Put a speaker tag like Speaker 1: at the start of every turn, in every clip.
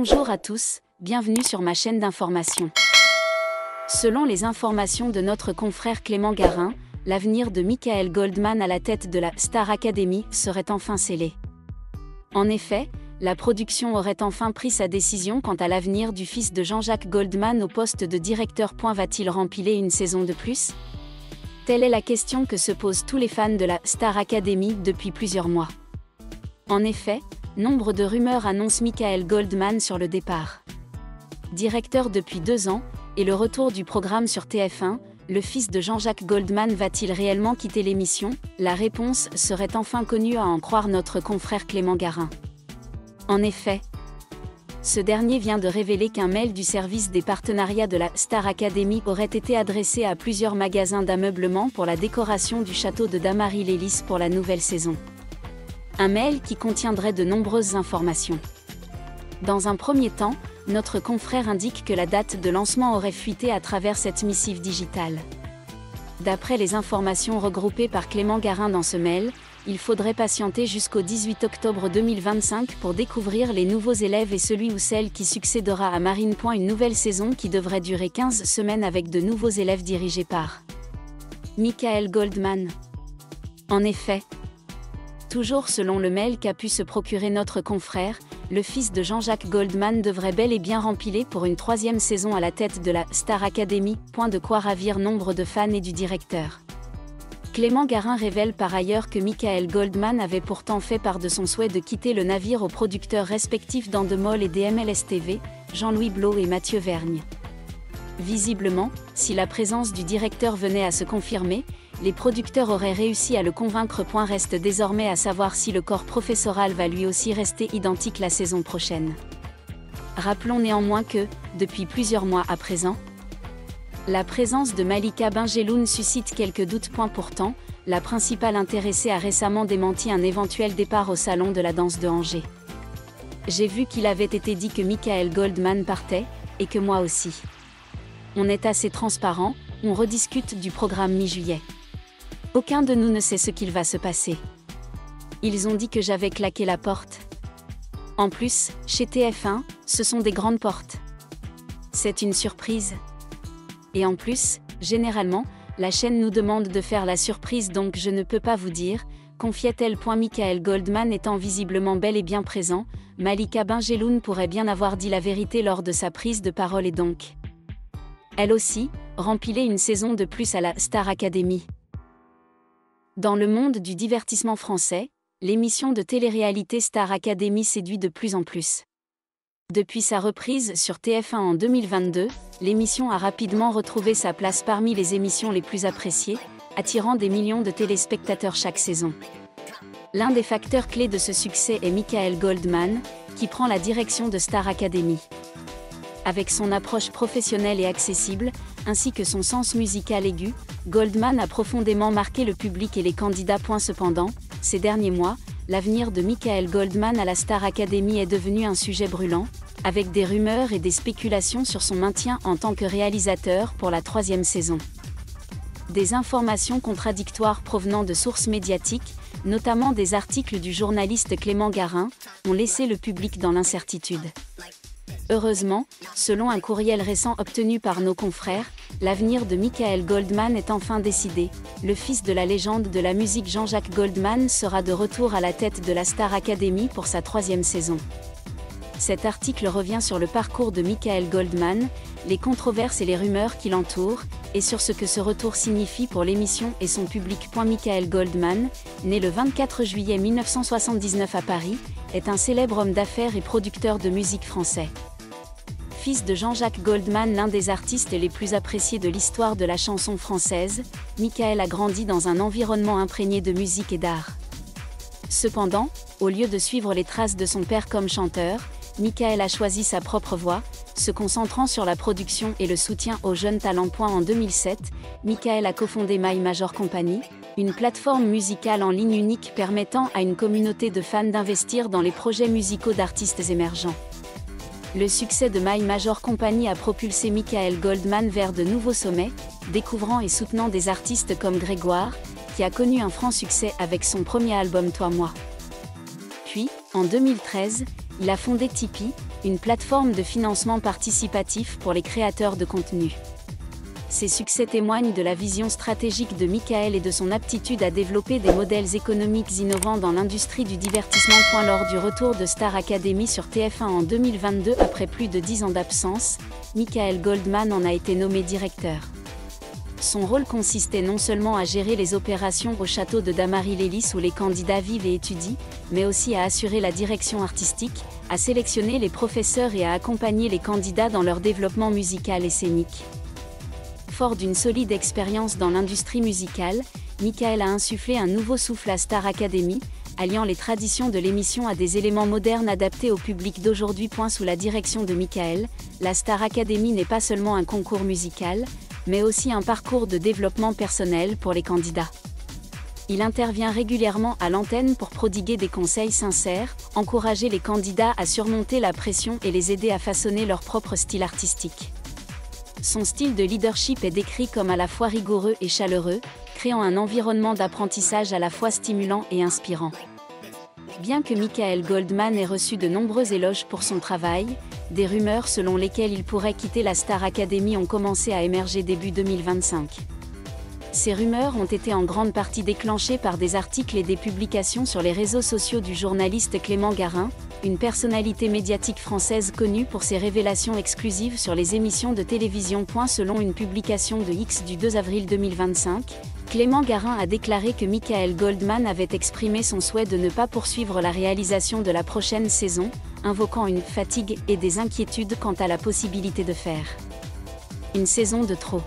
Speaker 1: Bonjour à tous, bienvenue sur ma chaîne d'information. Selon les informations de notre confrère Clément Garin, l'avenir de Michael Goldman à la tête de la Star Academy serait enfin scellé. En effet, la production aurait enfin pris sa décision quant à l'avenir du fils de Jean-Jacques Goldman au poste de directeur. Va-t-il remplir une saison de plus? Telle est la question que se posent tous les fans de la Star Academy depuis plusieurs mois. En effet, nombre de rumeurs annoncent Michael Goldman sur le départ. Directeur depuis 2 ans, et le retour du programme sur TF1, le fils de Jean-Jacques Goldman va-t-il réellement quitter l'émission? La réponse serait enfin connue à en croire notre confrère Clément Garin. En effet, ce dernier vient de révéler qu'un mail du service des partenariats de la Star Academy aurait été adressé à plusieurs magasins d'ameublement pour la décoration du château de Damary-lès-Lys pour la nouvelle saison. Un mail qui contiendrait de nombreuses informations. Dans un premier temps, notre confrère indique que la date de lancement aurait fuité à travers cette missive digitale. D'après les informations regroupées par Clément Garin dans ce mail, il faudrait patienter jusqu'au 18 octobre 2025 pour découvrir les nouveaux élèves et celui ou celle qui succédera à Marine. Une nouvelle saison qui devrait durer 15 semaines avec de nouveaux élèves dirigés par Michael Goldman. En effet, toujours selon le mail qu'a pu se procurer notre confrère, le fils de Jean-Jacques Goldman devrait bel et bien remplir pour une 3e saison à la tête de la Star Academy, de quoi ravir nombre de fans et du directeur. Clément Garin révèle par ailleurs que Michael Goldman avait pourtant fait part de son souhait de quitter le navire aux producteurs respectifs d'Endemol et DMLS TV, Jean-Louis Blot et Mathieu Vergne. Visiblement, si la présence du directeur venait à se confirmer, les producteurs auraient réussi à le convaincre. Reste désormais à savoir si le corps professoral va lui aussi rester identique la saison prochaine. Rappelons néanmoins que, depuis plusieurs mois à présent, la présence de Malika Benjeloun suscite quelques doutes. Pourtant, la principale intéressée a récemment démenti un éventuel départ au Salon de la danse de Angers. J'ai vu qu'il avait été dit que Michael Goldman partait, et que moi aussi. On est assez transparent, on rediscute du programme mi-juillet. Aucun de nous ne sait ce qu'il va se passer. Ils ont dit que j'avais claqué la porte. En plus, chez TF1, ce sont des grandes portes. C'est une surprise. Et en plus, généralement, la chaîne nous demande de faire la surprise, donc je ne peux pas vous dire, confiait-elle. Michael Goldman étant visiblement bel et bien présent, Malika Benjeloun pourrait bien avoir dit la vérité lors de sa prise de parole et donc, elle aussi, remplir une saison de plus à la Star Academy. Dans le monde du divertissement français, l'émission de télé-réalité Star Academy séduit de plus en plus. Depuis sa reprise sur TF1 en 2022, l'émission a rapidement retrouvé sa place parmi les émissions les plus appréciées, attirant des millions de téléspectateurs chaque saison. L'un des facteurs clés de ce succès est Michael Goldman, qui prend la direction de Star Academy. Avec son approche professionnelle et accessible, ainsi que son sens musical aigu, Goldman a profondément marqué le public et les candidats. Cependant, ces derniers mois, l'avenir de Michael Goldman à la Star Academy est devenu un sujet brûlant, avec des rumeurs et des spéculations sur son maintien en tant que réalisateur pour la 3e saison. Des informations contradictoires provenant de sources médiatiques, notamment des articles du journaliste Clément Garin, ont laissé le public dans l'incertitude. Heureusement, selon un courriel récent obtenu par nos confrères, l'avenir de Michael Goldman est enfin décidé. Le fils de la légende de la musique Jean-Jacques Goldman sera de retour à la tête de la Star Academy pour sa 3e saison. Cet article revient sur le parcours de Michael Goldman, les controverses et les rumeurs qui l'entourent, et sur ce que ce retour signifie pour l'émission et son public. Michael Goldman, né le 24 juillet 1979 à Paris, est un célèbre homme d'affaires et producteur de musique français. Fils de Jean-Jacques Goldman, l'un des artistes les plus appréciés de l'histoire de la chanson française, Michael a grandi dans un environnement imprégné de musique et d'art. Cependant, au lieu de suivre les traces de son père comme chanteur, Michael a choisi sa propre voie, se concentrant sur la production et le soutien aux jeunes talents. En 2007, Michael a cofondé My Major Company, une plateforme musicale en ligne unique permettant à une communauté de fans d'investir dans les projets musicaux d'artistes émergents. Le succès de My Major Company a propulsé Michael Goldman vers de nouveaux sommets, découvrant et soutenant des artistes comme Grégoire, qui a connu un franc succès avec son premier album Toi Moi. Puis, en 2013, il a fondé Tipeee, une plateforme de financement participatif pour les créateurs de contenu. Ces succès témoignent de la vision stratégique de Michael et de son aptitude à développer des modèles économiques innovants dans l'industrie du divertissement. Lors du retour de Star Academy sur TF1 en 2022 après plus de 10 ans d'absence, Michael Goldman en a été nommé directeur. Son rôle consistait non seulement à gérer les opérations au château de Damary-Lélis où les candidats vivent et étudient, mais aussi à assurer la direction artistique, à sélectionner les professeurs et à accompagner les candidats dans leur développement musical et scénique. Fort d'une solide expérience dans l'industrie musicale, Michael a insufflé un nouveau souffle à Star Academy, alliant les traditions de l'émission à des éléments modernes adaptés au public d'aujourd'hui. Sous la direction de Michael, la Star Academy n'est pas seulement un concours musical, mais aussi un parcours de développement personnel pour les candidats. Il intervient régulièrement à l'antenne pour prodiguer des conseils sincères, encourager les candidats à surmonter la pression et les aider à façonner leur propre style artistique. Son style de leadership est décrit comme à la fois rigoureux et chaleureux, créant un environnement d'apprentissage à la fois stimulant et inspirant. Bien que Michael Goldman ait reçu de nombreux éloges pour son travail, des rumeurs selon lesquelles il pourrait quitter la Star Academy ont commencé à émerger début 2025. Ces rumeurs ont été en grande partie déclenchées par des articles et des publications sur les réseaux sociaux du journaliste Clément Garin, une personnalité médiatique française connue pour ses révélations exclusives sur les émissions de télévision. Selon une publication de X du 2 avril 2025, Clément Garin a déclaré que Michael Goldman avait exprimé son souhait de ne pas poursuivre la réalisation de la prochaine saison, invoquant une fatigue et des inquiétudes quant à la possibilité de faire une saison de trop.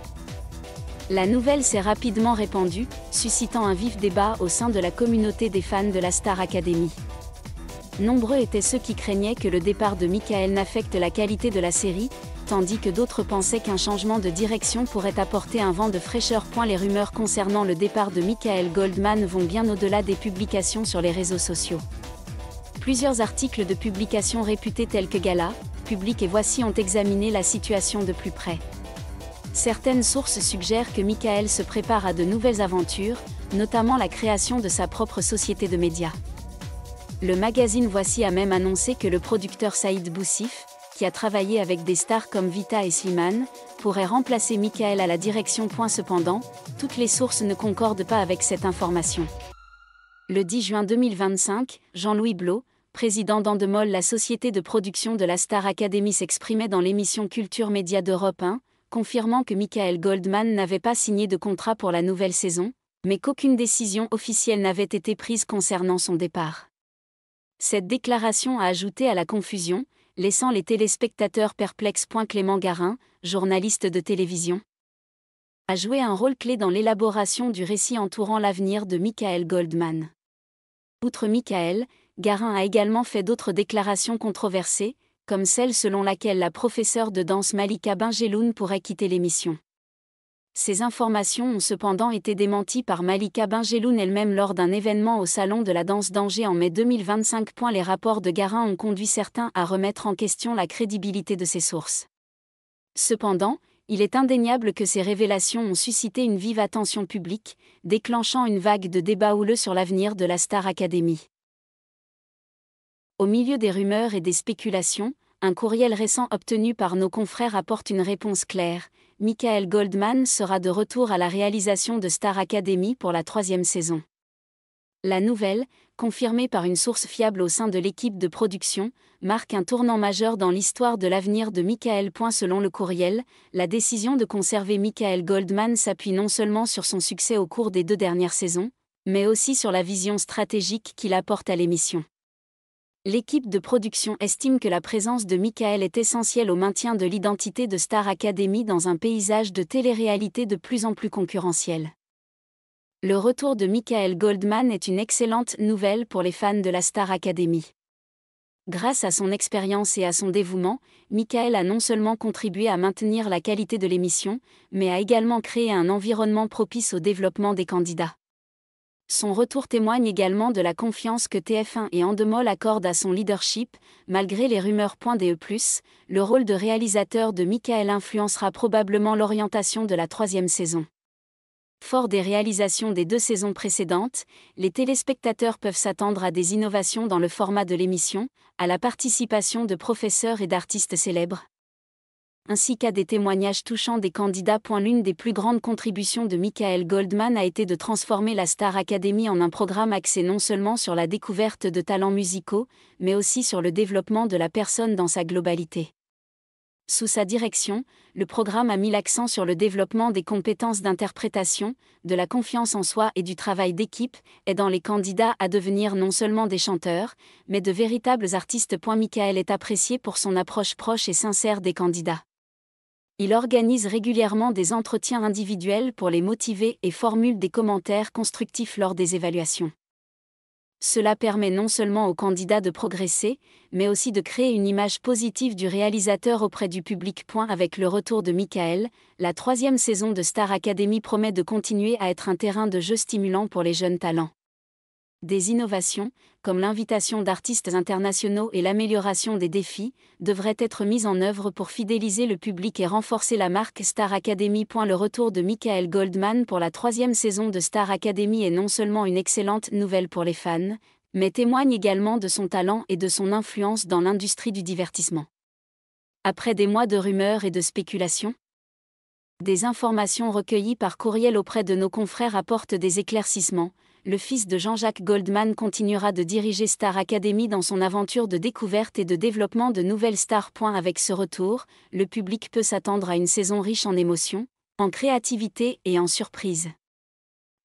Speaker 1: La nouvelle s'est rapidement répandue, suscitant un vif débat au sein de la communauté des fans de la Star Academy. Nombreux étaient ceux qui craignaient que le départ de Michael n'affecte la qualité de la série, tandis que d'autres pensaient qu'un changement de direction pourrait apporter un vent de fraîcheur. Les rumeurs concernant le départ de Michael Goldman vont bien au-delà des publications sur les réseaux sociaux. Plusieurs articles de publications réputées tels que Gala, Public et Voici ont examiné la situation de plus près. Certaines sources suggèrent que Michael se prépare à de nouvelles aventures, notamment la création de sa propre société de médias. Le magazine Voici a même annoncé que le producteur Saïd Boussif, qui a travaillé avec des stars comme Vita et Slimane, pourrait remplacer Michael à la direction. Cependant, toutes les sources ne concordent pas avec cette information. Le 10 juin 2025, Jean-Louis Blot, président d'Endemol, la société de production de la Star Academy, s'exprimait dans l'émission Culture Média d'Europe 1, confirmant que Michael Goldman n'avait pas signé de contrat pour la nouvelle saison, mais qu'aucune décision officielle n'avait été prise concernant son départ. Cette déclaration a ajouté à la confusion, laissant les téléspectateurs perplexes. Clément Garin, journaliste de télévision, a joué un rôle clé dans l'élaboration du récit entourant l'avenir de Michael Goldman. Outre Michael, Garin a également fait d'autres déclarations controversées, comme celle selon laquelle la professeure de danse Malika Benjeloun pourrait quitter l'émission. Ces informations ont cependant été démenties par Malika Benjeloun elle-même lors d'un événement au Salon de la danse d'Angers en mai 2025. Les rapports de Garin ont conduit certains à remettre en question la crédibilité de ces sources. Cependant, il est indéniable que ces révélations ont suscité une vive attention publique, déclenchant une vague de débats houleux sur l'avenir de la Star Academy. Au milieu des rumeurs et des spéculations, un courriel récent obtenu par nos confrères apporte une réponse claire. Michael Goldman sera de retour à la réalisation de Star Academy pour la 3e saison. La nouvelle, confirmée par une source fiable au sein de l'équipe de production, marque un tournant majeur dans l'histoire de l'avenir de Michael. Selon le courriel, la décision de conserver Michael Goldman s'appuie non seulement sur son succès au cours des 2 dernières saisons, mais aussi sur la vision stratégique qu'il apporte à l'émission. L'équipe de production estime que la présence de Michael est essentielle au maintien de l'identité de Star Academy dans un paysage de télé-réalité de plus en plus concurrentiel. Le retour de Michael Goldman est une excellente nouvelle pour les fans de la Star Academy. Grâce à son expérience et à son dévouement, Michael a non seulement contribué à maintenir la qualité de l'émission, mais a également créé un environnement propice au développement des candidats. Son retour témoigne également de la confiance que TF1 et Endemol accordent à son leadership, malgré les rumeurs. Le rôle de réalisateur de Michael influencera probablement l'orientation de la 3e saison. Fort des réalisations des 2 saisons précédentes, les téléspectateurs peuvent s'attendre à des innovations dans le format de l'émission, à la participation de professeurs et d'artistes célèbres, ainsi qu'à des témoignages touchants des candidats. L'une des plus grandes contributions de Michael Goldman a été de transformer la Star Academy en un programme axé non seulement sur la découverte de talents musicaux, mais aussi sur le développement de la personne dans sa globalité. Sous sa direction, le programme a mis l'accent sur le développement des compétences d'interprétation, de la confiance en soi et du travail d'équipe, aidant les candidats à devenir non seulement des chanteurs, mais de véritables artistes. Michael est apprécié pour son approche proche et sincère des candidats. Il organise régulièrement des entretiens individuels pour les motiver et formule des commentaires constructifs lors des évaluations. Cela permet non seulement aux candidats de progresser, mais aussi de créer une image positive du réalisateur auprès du public. Avec le retour de Michael, la 3e saison de Star Academy promet de continuer à être un terrain de jeu stimulant pour les jeunes talents. Des innovations, comme l'invitation d'artistes internationaux et l'amélioration des défis, devraient être mises en œuvre pour fidéliser le public et renforcer la marque Star Academy. Le retour de Michael Goldman pour la 3e saison de Star Academy est non seulement une excellente nouvelle pour les fans, mais témoigne également de son talent et de son influence dans l'industrie du divertissement. Après des mois de rumeurs et de spéculations, des informations recueillies par courriel auprès de nos confrères apportent des éclaircissements. Le fils de Jean-Jacques Goldman continuera de diriger Star Academy dans son aventure de découverte et de développement de nouvelles stars. Avec ce retour, le public peut s'attendre à une saison riche en émotions, en créativité et en surprises.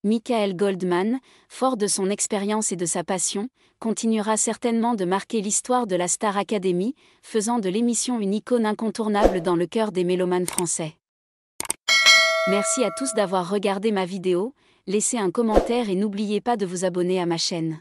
Speaker 1: Michael Goldman, fort de son expérience et de sa passion, continuera certainement de marquer l'histoire de la Star Academy, faisant de l'émission une icône incontournable dans le cœur des mélomanes français. Merci à tous d'avoir regardé ma vidéo. Laissez un commentaire et n'oubliez pas de vous abonner à ma chaîne.